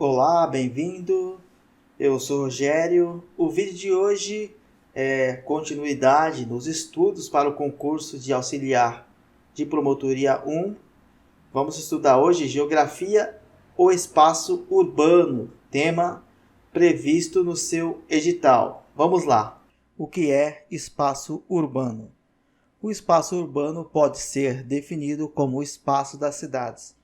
Olá, bem-vindo. Eu sou Rogério. O vídeo de hoje é continuidade nos estudos para o concurso de auxiliar de promotoria 1. Vamos estudar hoje Geografia ou Espaço Urbano, tema previsto no seu edital. Vamos lá. O que é espaço urbano? O espaço urbano pode ser definido como o espaço das cidades,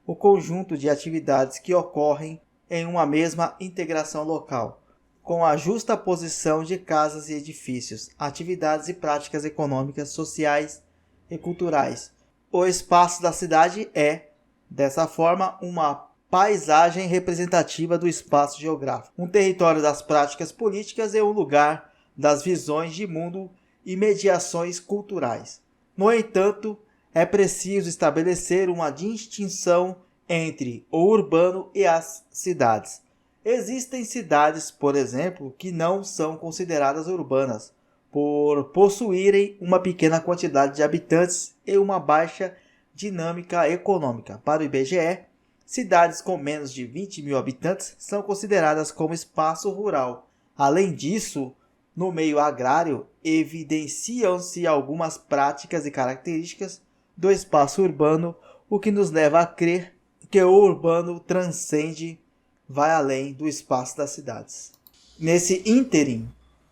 o conjunto de atividades que ocorrem em uma mesma integração local, com a justa posição de casas e edifícios, atividades e práticas econômicas, sociais e culturais. O espaço da cidade é, dessa forma, uma paisagem representativa do espaço geográfico, um território das práticas políticas e um lugar das visões de mundo e mediações culturais. No entanto, é preciso estabelecer uma distinção entre o urbano e as cidades. Existem cidades, por exemplo, que não são consideradas urbanas, por possuírem uma pequena quantidade de habitantes e uma baixa dinâmica econômica. Para o IBGE, cidades com menos de 20 mil habitantes são consideradas como espaço rural. Além disso, no meio agrário, evidenciam-se algumas práticas e características do espaço urbano, o que nos leva a crer que o urbano transcende, vai além do espaço das cidades. Nesse ínterim,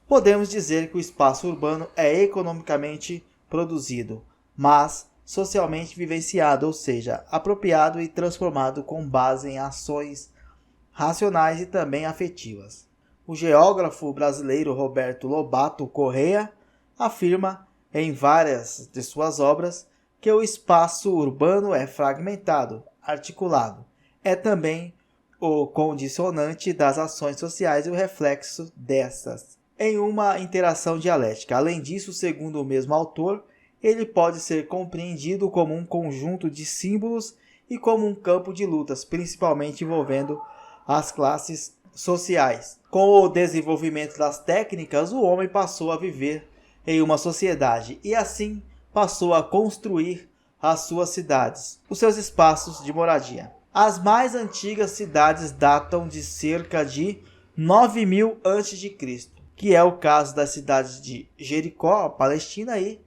podemos dizer que o espaço urbano é economicamente produzido, mas socialmente vivenciado, ou seja, apropriado e transformado com base em ações racionais e também afetivas. O geógrafo brasileiro Roberto Lobato Corrêa afirma em várias de suas obras que o espaço urbano é fragmentado, articulado. É também o condicionante das ações sociais e o reflexo dessas, em uma interação dialética. Além disso, segundo o mesmo autor, ele pode ser compreendido como um conjunto de símbolos e como um campo de lutas, principalmente envolvendo as classes sociais. Com o desenvolvimento das técnicas, o homem passou a viver em uma sociedade e assim passou a construir as suas cidades, os seus espaços de moradia. As mais antigas cidades datam de cerca de 9.000 a.C., que é o caso das cidades de Jericó, Palestina, e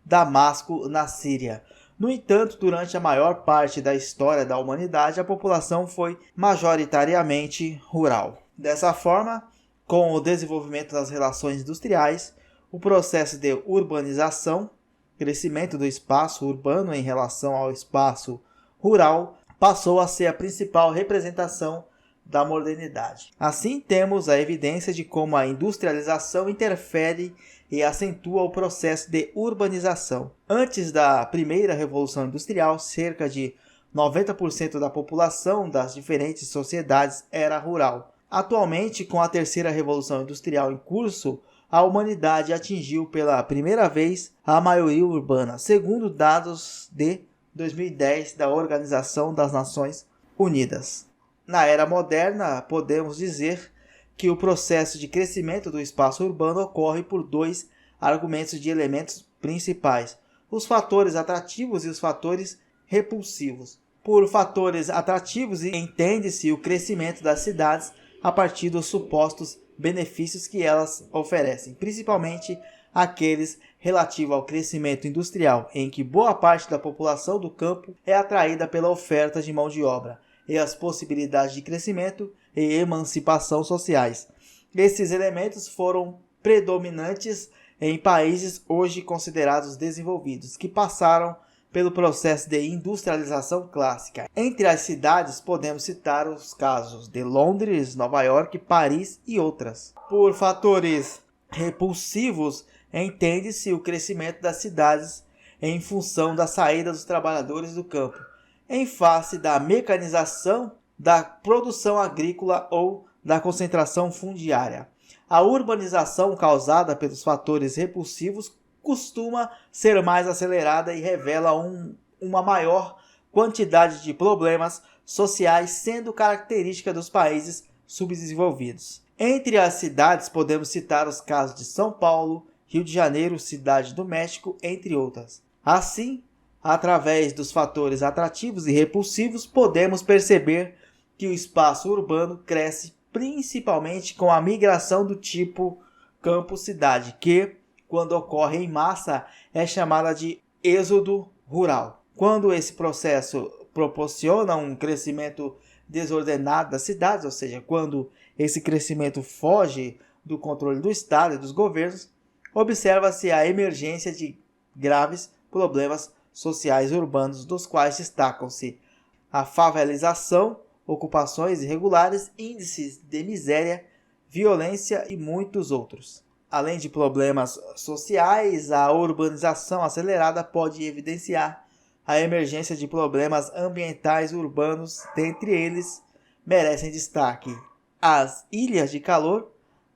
Damasco, na Síria. No entanto, durante a maior parte da história da humanidade, a população foi majoritariamente rural. Dessa forma, com o desenvolvimento das relações industriais, o processo de urbanização, crescimento do espaço urbano em relação ao espaço rural, passou a ser a principal representação da modernidade. Assim, temos a evidência de como a industrialização interfere e acentua o processo de urbanização. Antes da primeira revolução industrial, cerca de 90% da população das diferentes sociedades era rural. Atualmente, com a terceira revolução industrial em curso, a humanidade atingiu pela primeira vez a maioria urbana, segundo dados de 2010 da Organização das Nações Unidas. Na era moderna, podemos dizer que o processo de crescimento do espaço urbano ocorre por dois argumentos de elementos principais: os fatores atrativos e os fatores repulsivos. Por fatores atrativos, entende-se o crescimento das cidades a partir dos supostos benefícios que elas oferecem, principalmente aqueles relativos ao crescimento industrial, em que boa parte da população do campo é atraída pela oferta de mão de obra e as possibilidades de crescimento e emancipação sociais. Esses elementos foram predominantes em países hoje considerados desenvolvidos, que passaram pelo processo de industrialização clássica. Entre as cidades, podemos citar os casos de Londres, Nova York, Paris e outras. Por fatores repulsivos, entende-se o crescimento das cidades em função da saída dos trabalhadores do campo, em face da mecanização, da produção agrícola ou da concentração fundiária. A urbanização causada pelos fatores repulsivos costuma ser mais acelerada e revela uma maior quantidade de problemas sociais, sendo característica dos países subdesenvolvidos. Entre as cidades, podemos citar os casos de São Paulo, Rio de Janeiro, Cidade do México, entre outras. Assim, através dos fatores atrativos e repulsivos, podemos perceber que o espaço urbano cresce principalmente com a migração do tipo campo-cidade, que, quando ocorre em massa, é chamada de êxodo rural. Quando esse processo proporciona um crescimento desordenado das cidades, ou seja, quando esse crescimento foge do controle do Estado e dos governos, observa-se a emergência de graves problemas sociais urbanos, dos quais destacam-se a favelização, ocupações irregulares, índices de miséria, violência e muitos outros. Além de problemas sociais, a urbanização acelerada pode evidenciar a emergência de problemas ambientais urbanos. Dentre eles, merecem destaque as ilhas de calor,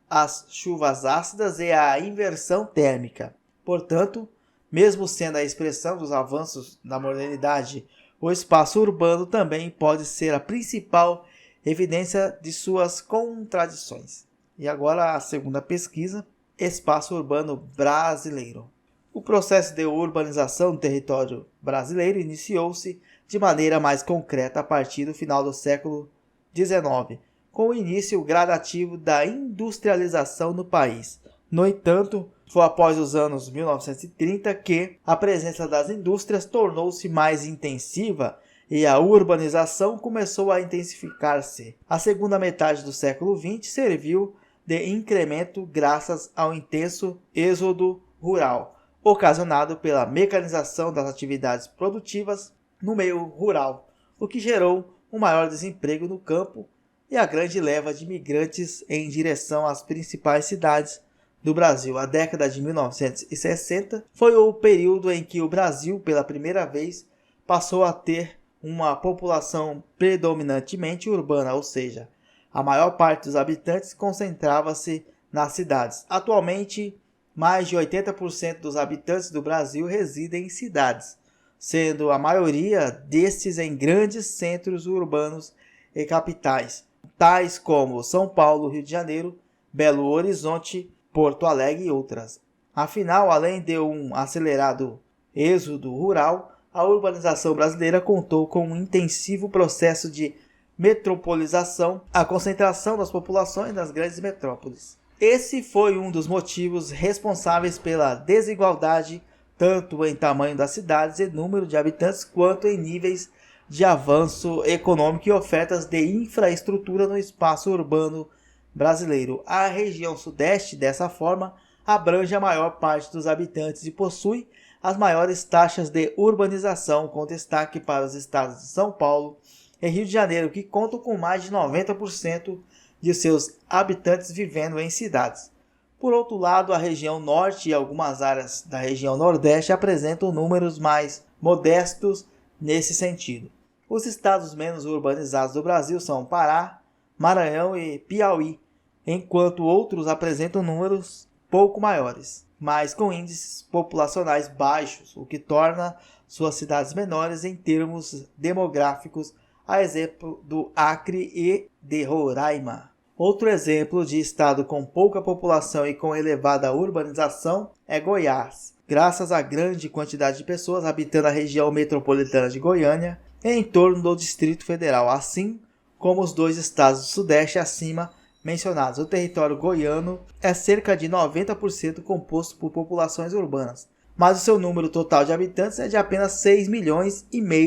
as chuvas ácidas e a inversão térmica. Portanto, mesmo sendo a expressão dos avanços da modernidade, o espaço urbano também pode ser a principal evidência de suas contradições. E agora a segunda pesquisa, espaço urbano brasileiro. O processo de urbanização do território brasileiro iniciou-se de maneira mais concreta a partir do final do século XIX, com o início gradativo da industrialização no país. No entanto, foi após os anos 1930 que a presença das indústrias tornou-se mais intensiva e a urbanização começou a intensificar-se. A segunda metade do século XX serviu de incremento graças ao intenso êxodo rural, ocasionado pela mecanização das atividades produtivas no meio rural, o que gerou um maior desemprego no campo e a grande leva de imigrantes em direção às principais cidades do Brasil. A década de 1960 foi o período em que o Brasil, pela primeira vez, passou a ter uma população predominantemente urbana, ou seja, a maior parte dos habitantes concentrava-se nas cidades. Atualmente, mais de 80% dos habitantes do Brasil residem em cidades, sendo a maioria destes em grandes centros urbanos e capitais, tais como São Paulo, Rio de Janeiro, Belo Horizonte, Porto Alegre e outras. Afinal, além de um acelerado êxodo rural, a urbanização brasileira contou com um intensivo processo de metropolização, a concentração das populações nas grandes metrópoles. Esse foi um dos motivos responsáveis pela desigualdade, tanto em tamanho das cidades e número de habitantes, quanto em níveis de avanço econômico e ofertas de infraestrutura no espaço urbano brasileiro. A região sudeste, dessa forma, abrange a maior parte dos habitantes e possui as maiores taxas de urbanização, com destaque para os estados de São Paulo e Rio de Janeiro, que contam com mais de 90% de seus habitantes vivendo em cidades. Por outro lado, a região norte e algumas áreas da região nordeste apresentam números mais modestos nesse sentido. Os estados menos urbanizados do Brasil são Pará, Maranhão e Piauí, enquanto outros apresentam números pouco maiores, mas com índices populacionais baixos, o que torna suas cidades menores em termos demográficos, a exemplo do Acre e de Roraima. Outro exemplo de estado com pouca população e com elevada urbanização é Goiás. Graças à grande quantidade de pessoas habitando a região metropolitana de Goiânia e em torno do Distrito Federal, assim como os dois estados do Sudeste acima mencionados. O território goiano é cerca de 90% composto por populações urbanas, mas o seu número total de habitantes é de apenas 6,5 milhões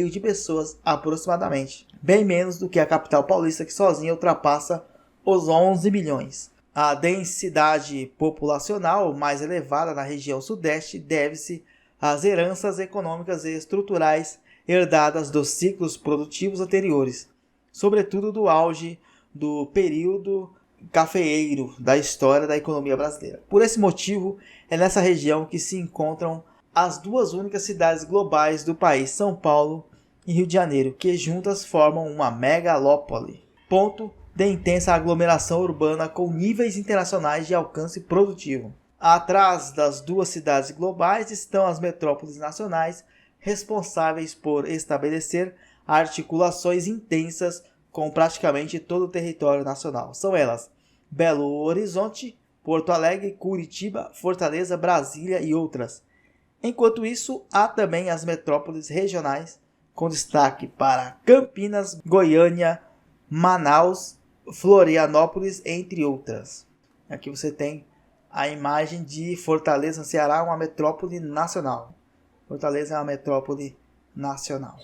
de pessoas aproximadamente, bem menos do que a capital paulista, que sozinha ultrapassa os 11 milhões. A densidade populacional mais elevada na região sudeste deve-se às heranças econômicas e estruturais herdadas dos ciclos produtivos anteriores, sobretudo do auge do período cafeeiro da história da economia brasileira. Por esse motivo, é nessa região que se encontram as duas únicas cidades globais do país, São Paulo e Rio de Janeiro, que juntas formam uma megalópole. Ponto de intensa aglomeração urbana com níveis internacionais de alcance produtivo. Atrás das duas cidades globais estão as metrópoles nacionais, responsáveis por estabelecer articulações intensas com praticamente todo o território nacional. São elas Belo Horizonte, Porto Alegre, Curitiba, Fortaleza, Brasília e outras. Enquanto isso, há também as metrópoles regionais, com destaque para Campinas, Goiânia, Manaus, Florianópolis, entre outras. Aqui você tem a imagem de Fortaleza, Ceará, uma metrópole nacional. Fortaleza é uma metrópole nacional.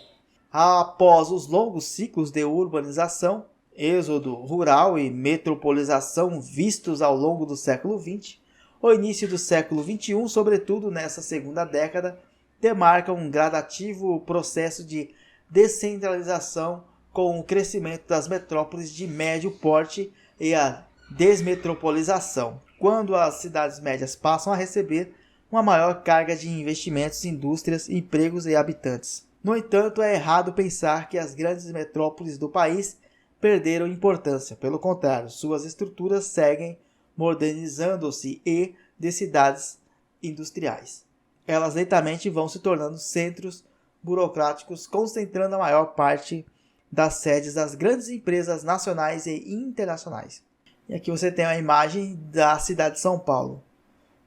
Após os longos ciclos de urbanização, êxodo rural e metropolização vistos ao longo do século XX, o início do século XXI, sobretudo nessa segunda década, demarca um gradativo processo de descentralização com o crescimento das metrópoles de médio porte e a desmetropolização, quando as cidades médias passam a receber uma maior carga de investimentos, indústrias, empregos e habitantes. No entanto, é errado pensar que as grandes metrópoles do país perderam importância. Pelo contrário, suas estruturas seguem modernizando-se e de cidades industriais. Elas lentamente vão se tornando centros burocráticos, concentrando a maior parte das sedes das grandes empresas nacionais e internacionais. E aqui você tem a imagem da cidade de São Paulo,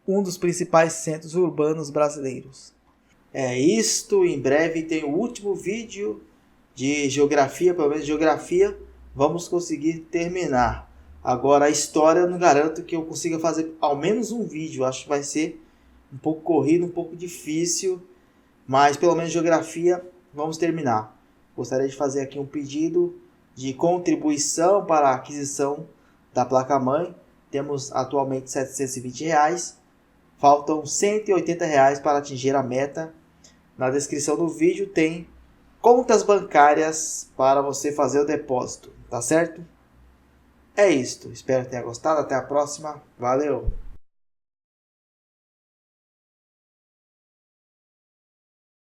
um dos principais centros urbanos brasileiros. É isto, em breve tem o último vídeo de geografia, pelo menos geografia, vamos conseguir terminar. Agora a história eu não garanto que eu consiga fazer ao menos um vídeo, acho que vai ser um pouco corrido, um pouco difícil, mas pelo menos geografia vamos terminar. Gostaria de fazer aqui um pedido de contribuição para a aquisição da placa-mãe. Temos atualmente R$ 720. Faltam R$ 180 para atingir a meta. Na descrição do vídeo tem contas bancárias para você fazer o depósito, tá certo? É isto. Espero que tenha gostado. Até a próxima. Valeu!